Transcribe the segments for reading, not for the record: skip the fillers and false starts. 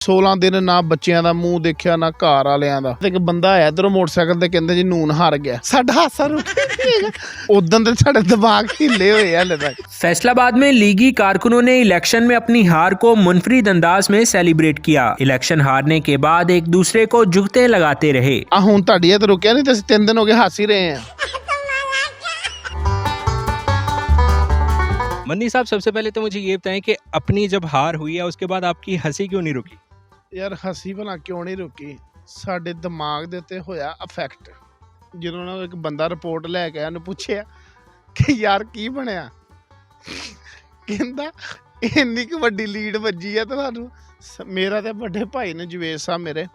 16 दिन ना बच्चों का मूँह देखा ना घर वालियां दा। एक बंदा आया इधरों मोटरसाइकिल ते कहंदे जी नून हार गया। साडा हासा रुकिया उदन ते साडे दिमाग हिले हुए हाले तक। फैसलाबाद में लीगी कारकुनों ने इलेक्शन में अपनी हार को मुनफरिद अंदाज में सेलिब्रेट किया। इलेक्शन हारने के बाद एक दूसरे को जुगते लगाते रहे। हुण तुहाडी ते रुकिया नहीं, ते 3 दिन हो गए हंस ही रहे हैं। मन्नी साहब, सबसे पहले तो मुझे ये बताएं कि अपनी जब हार हुई है उसके बाद आपकी हंसी क्यों नहीं रुकी? यार हंसी भला क्यों नहीं रुकी, साडे दिमाग दे उत्ते होया अफेक्ट। ਜਦੋਂ ਨਾ ਇੱਕ ਬੰਦਾ ਰਿਪੋਰਟ ਲੈ ਕੇ ਆਇਆ, ਉਹਨੂੰ ਪੁੱਛਿਆ ਕਿ ਯਾਰ ਕੀ ਬਣਿਆ, ਕਹਿੰਦਾ ਇੰਨੀ ਕੁ ਵੱਡੀ ਲੀਡ ਵੱਜੀ ਆ ਤੁਹਾਨੂੰ। ਮੇਰਾ ਤੇ ਵੱਡੇ ਭਾਈ ਨੇ ਜਵੇਦ ਸਾਹਿਬ ਮੇਰੇ,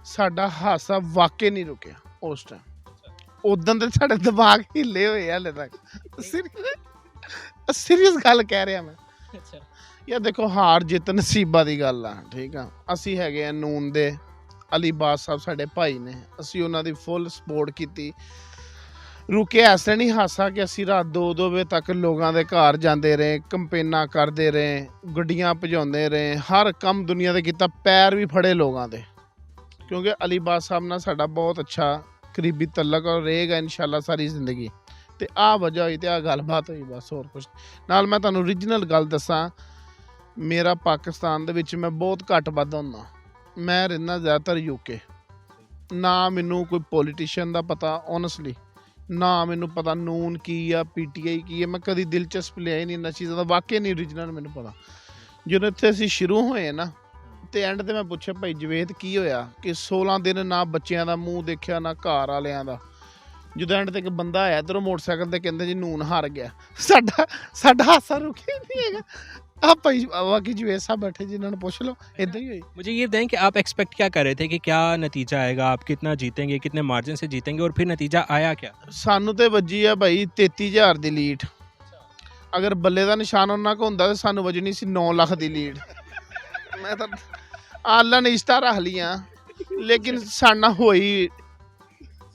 ਸਾਡਾ ਹਾਸਾ ਵਾਕਈ ਨਹੀਂ ਰੁਕਿਆ ਉਸ ਟਾਈਮ। ਉਦੋਂ ਤੇ ਸਾਡੇ ਦਿਮਾਗ ਹਿੱਲੇ ਹੋਏ ਹਾਲੇ ਤੱਕ। ਸੀਰੀਅਸ ਗੱਲ ਕਹਿ ਰਿਹਾ ਮੈਂ। ਯਾਰ ਦੇਖੋ, ਹਾਰ ਜਿੱਤ ਨਸੀਬਾਂ ਦੀ ਗੱਲ ਆ, ਠੀਕ ਆ। ਅਸੀਂ ਹੈਗੇ ਆ ਨੂਨ ਦੇ, ਅਲੀ ਬਾਦ ਸਾਹਿਬ ਸਾਡੇ ਭਾਈ ਨੇ, ਅਸੀਂ ਉਹਨਾਂ ਦੀ ਫੁੱਲ ਸਪੋਰਟ ਕੀਤੀ। ਰੁਕਿਆ ਐਸੇ ਨਹੀਂ ਹਾਸਾ ਕਿ ਅਸੀਂ ਰਾਤ 2-2 ਵਜੇ ਤੱਕ ਲੋਕਾਂ ਦੇ ਘਰ ਜਾਂਦੇ ਰਹੇ, ਕੰਪੇਨਾਂ ਕਰਦੇ ਰਹੇ, ਗੱਡੀਆਂ ਭਜਾਉਂਦੇ ਰਹੇ, ਹਰ ਕੰਮ ਦੁਨੀਆ ਦੇ ਕੀਤਾ, ਪੈਰ ਵੀ ਫੜੇ ਲੋਕਾਂ ਦੇ, ਕਿਉਂਕਿ ਅਲੀ ਬਾਦ ਸਾਹਿਬ ਨਾਲ ਸਾਡਾ ਬਹੁਤ ਅੱਛਾ ਕਰੀਬੀ ਤਲਕ ਔਰ ਰਹੇਗਾ ਇਨਸ਼ਾਅੱਲਾ ਸਾਰੀ ਜ਼ਿੰਦਗੀ। ਤੇ ਆਹ ਵਜ੍ਹਾ ਹੋਈ ਤੇ ਆਹ ਗੱਲਬਾਤ ਹੋਈ, ਬਸ ਹੋਰ ਕੁਛ ਨਾਲ। ਮੈਂ ਤੁਹਾਨੂੰ ਓਰੀਜਨਲ ਗੱਲ ਦੱਸਾਂ, ਮੇਰਾ ਪਾਕਿਸਤਾਨ ਦੇ ਵਿੱਚ ਮੈਂ ਬਹੁਤ ਘੱਟ ਵੱਧ ਹੁੰਦਾ। ਮੈਂ ਰਹਿੰਦਾ ਜ਼ਿਆਦਾਤਰ UK। ਨਾ ਮੈਨੂੰ ਕੋਈ ਪੋਲੀਟੀਸ਼ੀਅਨ ਦਾ ਪਤਾ ਓਨੈਸਟਲੀ, ਨਾ ਮੈਨੂੰ ਪਤਾ ਨੂਨ ਕੀ ਆ, PTI ਕੀ ਹੈ। ਮੈਂ ਕਦੀ ਦਿਲਚਸਪ ਲਿਆ ਹੀ ਨਹੀਂ ਇਹਨਾਂ ਚੀਜ਼ਾਂ ਦਾ, ਵਾਕਈ ਨਹੀਂ ਓਰੀਜਨਲ ਮੈਨੂੰ ਪਤਾ। ਜਦੋਂ ਇੱਥੇ ਅਸੀਂ ਸ਼ੁਰੂ ਹੋਏ ਨਾ, ਤੇ ਐਂਡ ਤੇ ਮੈਂ ਪੁੱਛਿਆ ਭਾਈ ਜਵੇਦ ਕੀ ਹੋਇਆ ਕਿ 16 ਦਿਨ ਨਾ ਬੱਚਿਆਂ ਦਾ ਮੂੰਹ ਦੇਖਿਆ ਨਾ ਘਰ ਵਾਲਿਆਂ ਦਾ। ਜਦੋਂ ਐਂਡ ਤੇ ਇੱਕ ਬੰਦਾ ਆਇਆ ਇਧਰੋਂ ਮੋਟਰਸਾਈਕਲ ਤੇ ਕਹਿੰਦੇ ਜੀ ਨੂਨ ਹਾਰ ਗਿਆ। ਸਾਡਾ ਹਾਸਾ ਰੁਕਿਆ नहीं है। आप भाई बाकी जवेद साहब बैठे जिन्होंने पूछ लो, इतना ही हुई। मुझे ये बताएं कि आप एक्सपेक्ट क्या कर रहे थे कि क्या नतीजा आएगा, आप कितना जीतेंगे, कितने मार्जिन से जीतेंगे, और फिर नतीजा आया क्या? सानू ते वजी है भाई 33,000 दी लीड। अगर बल्ले का निशान उन्ना को हुंदा ते सानू वजनी सी 9 लाख दी लीड। मैं तो आला ने इश्ता रख लिया, लेकिन साडा होई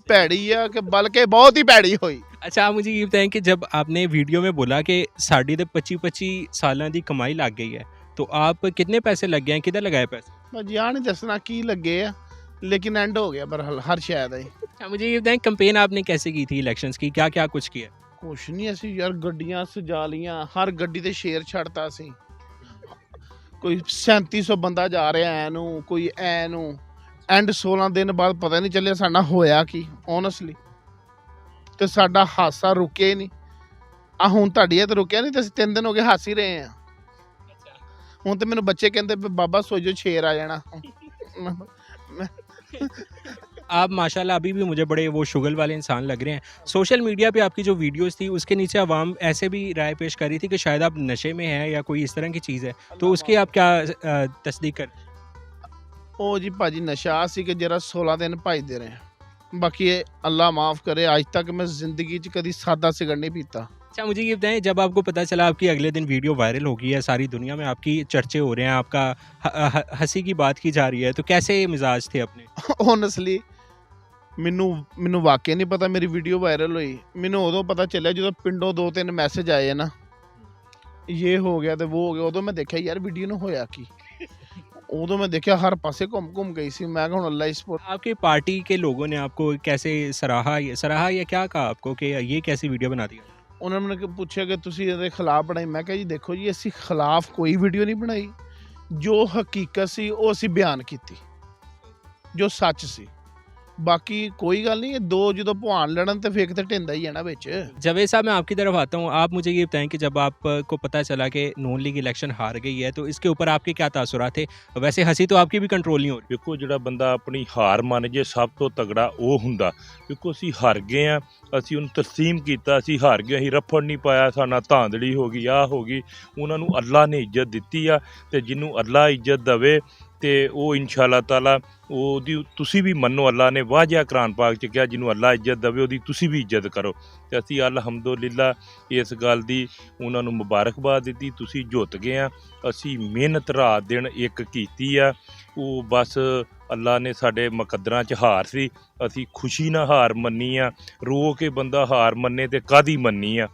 भैड़ी है कि बल्कि बहुत ही भैड़ी होई। अच्छा, आप मुझे ये बताएं कि जब आपने वीडियो में बोला कि साड़ी दे 25 सालों की कमाई लग गई है, तो आप कितने पैसे लग गए हैं, किधर लगाए पैसे? मैं जी नहीं दसना की लगे है, लेकिन एंड हो गया बरहाल हर शायद ही। अच्छा, मुझे ये बताएं कंपेन आपने कैसे की थी इलेक्शंस की, क्या क्या कुछ किया? कुछ नहीं, असी यार गड्डियां सजा लियां, हर गड्डी ते शेर छड़ता सी। कोई 3700 बंदा जा रहा है नू, कोई ऐ नू। एंड 16 दिन बाद पता नहीं चलिया साडा होया की ओनैसटली। ਤੇ ਸਾਡਾ ਹਾਸਾ ਰੁਕਿਆ ਹੀ ਨਹੀਂ। ਹੁਣ ਤੁਹਾਡੀ ਤੇ ਰੁਕਿਆ ਨਹੀਂ, ਤੇ ਅਸੀਂ 3 ਦਿਨ ਹੋ ਗਏ ਹੱਸ ਹੀ ਰਹੇ ਹਾਂ। ਹੁਣ ਤੇ ਮੈਨੂੰ ਬੱਚੇ ਕਹਿੰਦੇ ਬਾਬਾ ਸੋਜੋ ਸ਼ੇਰ ਆ ਜਾਣਾ। आप माशाल्लाह अभी भी मुझे बड़े वो शुगल वाले इंसान लग रहे हैं। सोशल मीडिया पे आपकी जो वीडियोस थी उसके नीचे आवाम ऐसे भी राय पेश कर रही थी कि शायद आप नशे में हैं या कोई इस तरह की चीज़ है, तो उसकी आप क्या तस्दीक कर? ਉਹ ਜੀ ਭਾਜੀ ਨਸ਼ਾ ਸੀ ਕਿ ਜਿਹੜਾ 16 ਦਿਨ ਭਜਦੇ ਰਹੇ। बाकी अल्लाह माफ़ करे, आज तक मैं ज़िंदगी च कभी सादा सिगरेट नहीं पीता। अच्छा, मुझे ये बताएं, जब आपको पता चला आपकी अगले दिन वीडियो वायरल हो गई है, सारी दुनिया में आपकी चर्चे हो रहे हैं, आपका हंसी की बात की जा रही है, तो कैसे मिजाज थे अपने? ओनैसटली ਮੈਨੂੰ ਵਾਕਿਆ ਨਹੀਂ ਪਤਾ ਮੇਰੀ ਵੀਡੀਓ ਵਾਇਰਲ ਹੋਈ। ਮੈਨੂੰ ਉਦੋਂ ਪਤਾ ਚੱਲਿਆ ਜਦੋਂ ਪਿੰਡੋਂ 2-3 ਮੈਸੇਜ ਆਏ ਨਾ, ਇਹ ਹੋ ਗਿਆ ਤੇ ਉਹ ਹੋ ਗਿਆ। ਉਦੋਂ ਮੈਂ ਦੇਖਿਆ ਯਾਰ ਵੀਡੀਓ ਨੂੰ ਹੋਇਆ ਕੀ। उदो मैं देखा हर पासे घूम गई सी। मैं कहूँ अल्लाह इस पर। आपकी पार्टी के लोगों ने आपको कैसे सराहा या क्या कहा आपको कि ये कैसी वीडियो बना दी? उन्होंने मैंने पूछा कि तुसी इहदे खिलाफ बनाई। मैं कहा जी देखो जी, असी खिलाफ कोई वीडियो नहीं बनाई, जो हकीकत सी वो असी बयान की, जो सच सी। बाकी कोई गल नहीं, दो जो भवान लड़न तो फेक तो ढिंदा ही है ना बिच। जवेद साहब, मैं आपकी तरफ आता हूँ। आप मुझे ये बताएं कि जब आपको पता चला कि नून लीग इलेक्शन हार गई है, तो इसके ऊपर आपके क्या तासुरात थे? वैसे हंसी तो आपकी भी कंट्रोल नहीं हो रही। देखो, जो बंदा अपनी हार मान जे सब तो तगड़ा वो हुंदा। देखो, असी हार गए हैं, असी उन्हें तस्लीम किया, असी हार गए, असी रफड़ नहीं पाया, साडा धांधली हो गई, आ हो गई। उन्होंने अल्लाह ने इज्जत दी आ, ते जिन्हों अल्लाह इज्जत दवे तो वो इंशाअल्लाह ताला ओदी तुसी भी मनो। अल्लाह ने वाजिया कुरान पाक च कहा, जिन्हों अल्लाह इज्जत दवे ओदी तुसी भी इज्जत करो। तो असी अल्हम्दुलिल्लाह इस गल दी उन्होंने मुबारकबाद दी। तुसी जुत गए हैं, असी मेहनत रात दिन एक कीती आ। वो बस अल्लाह ने साडे मुकद्दरां च हार सी, असी खुशी ना हार मन्नी आ। रो के बंदा हार मन्ने ते कादी मन्नी आ।